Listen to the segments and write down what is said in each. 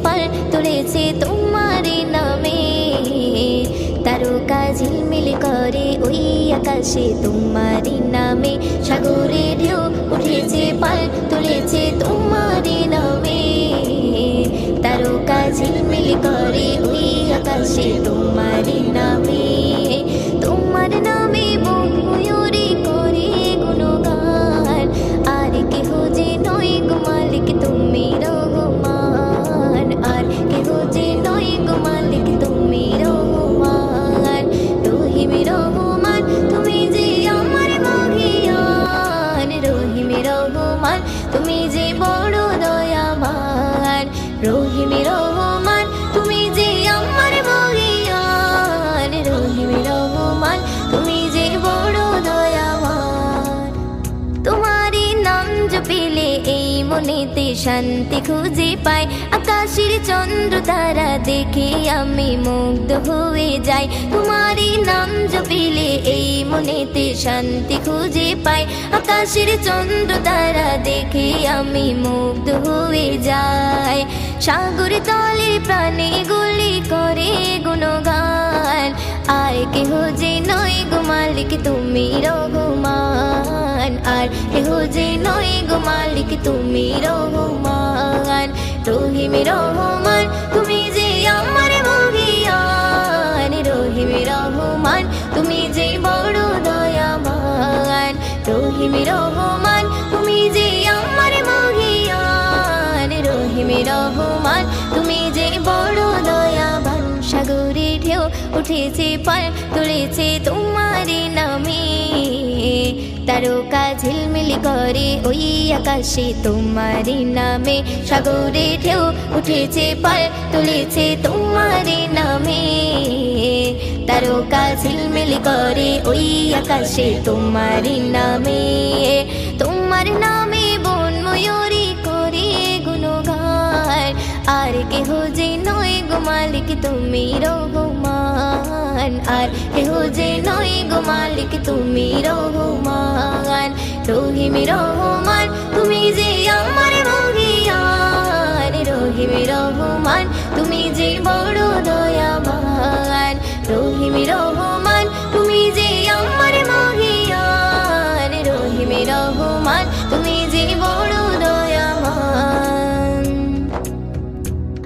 পাল তুলেছে তোমারি নামে। তারকা ঝিলমিল করে ওই আকাশে তোমারি নামে, সাগরে ঢেউ উঠেছে পাল তুলেছে তোমারি নামে। তারকা ঝিলমিল করে ওই আকাশে তোমারি নামে। তোমার নামে বন ময়ূরী করে গুণগান, আর কেহ যে নয় গো মালিক তুমি রহমান, আর কেহ যে নয় গো মালিক তুমি রহমান। রহিম রহমান তুমি যে আমার মহিয়ান, রহিম রহমান তুমি যে বড় দয়াবান। রহিম রহমান তুমি যে আমার মহিয়ান, রহিম রহমান তুমি যে বড় দয়াবান। তোমারি নাম জপিলে এই মনেতে শান্তি খুঁজে পাই, আকাশের চন্দ্র তারা দেখে আমি মুগ্ধ হয়ে যাই। তোমারি নাম জপিলে এই মনেতে শান্তি খুঁজে পাই, আকাশের চন্দ্র তারা দেখে আমি মুগ্ধ হয়ে যাই। সাগর তলে প্রাণে গুলি করে গুণগান, আর কেহ যে নয় গো মালিক তুমি রহমান, আর কেহ যে নয় গো মালিক তুমি রহমান। রহিম রহমান তুমি যে আমার মহিয়ান, রহিম রহমান তুমি যে বড় দয়াবান। রহিম রহমান তুমি যে আমার মহিয়ান, রহিম রহমান তুমি যে বড় দয়াবান। সাগরে ঢেউ উঠেছে পাল তুলেছে তোমারি নামে, তারকা ঝিলমিল করে ওই আকাশে তোমারি নামে। সাগরে ঢেউ উঠেছে পাল তুলেছে তোমারি নামে, তারকা ঝিলমিল করে ওই আকাশে তোমারি নামে। তোমার নামে বন ময়ূরী করে গুণগান, আর কেহ যে নয় গো মালিক তুমি রহমান, আর কেহ যে নয় গো মালিক তুমি রহমান। রহিম রহমান তুমি যে আমার মহিয়ান, রহিম রহমান তুমি যে বড় দয়াবান। রহিম রহমান তুমি যে আমার মহিয়ান, রহিম রহমান তুমি যে বড় দয়াবান।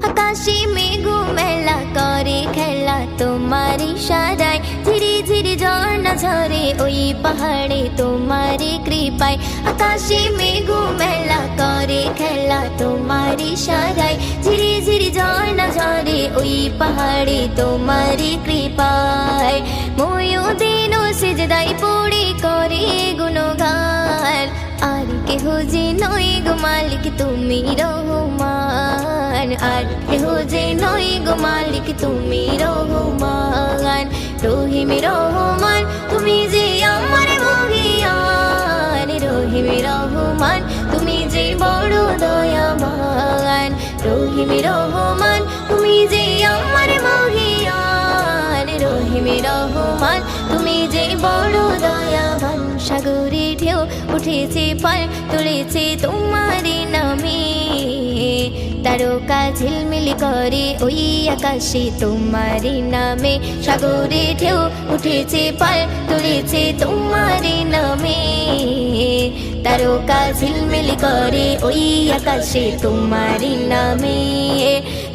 আকাশে মেঘ মেলা করে খেলা তোমারি সারায়, ধীরে ধীরে ঝর্ণা ঝরে ওই পাহাড়ে তোমারি কৃপায়। আকাশে মেঘ মেলা করে খেলা তোমারি সারায়, ধীরে ধীরে ঝর্ণা ঝরে ওই পাহাড়ে তোমারি কৃপায়। ময়ূদিন সিজদায় পড়ে করে গুণগান, আর কেহ যে নয় গো মালিক তুমি রহমান, আর কেহ যে নয় গো মালিক তুমি রহমান। রহিম রহমান তুমি যে আমার মহিয়ান, রহিম রহমান তুমি যে বড় দয়াবান। রহিম রহমান তুমি যে আমার মহিয়ান, রহিম রহমান তুমি যে বড় দয়াবান। সাগরে ঢেউ উঠেছে পাল তুলেছে তোমারি নামে, তারকা ঝিলমিল করে ওই আকাশে তোমারি নামে। সাগরে ঢেউ উঠেছে পাল তুলেছে তোমারি নামে, তারকা ঝিলমিল করে ওই আকাশে তোমারি নামে।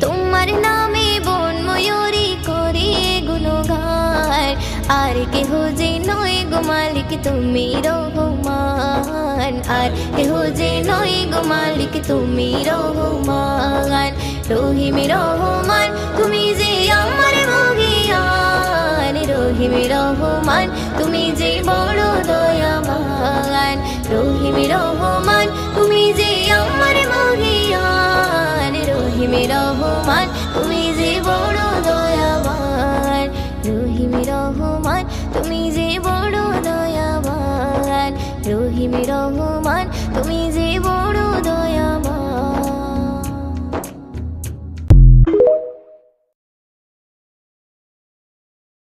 তোমার নামে বন ময়ূরী করে গুণগান, আর কেহ যে নয় গো মালিক তুমি রহমান, আর কেহ যে নয় গো মালিক তুমি রহমান। রহিম রহমান তুমি যে আমার মহিয়ান, রহিম রহমান তুমি যে বড় দয়াবান। রহিম রহমান তুমি যে আমার মহিয়ান, রহিম রহমান তুমি যে বড় দয়াবান। রহিম রহমান তুমি যে বড় দয়াবান। রহিম রহমান।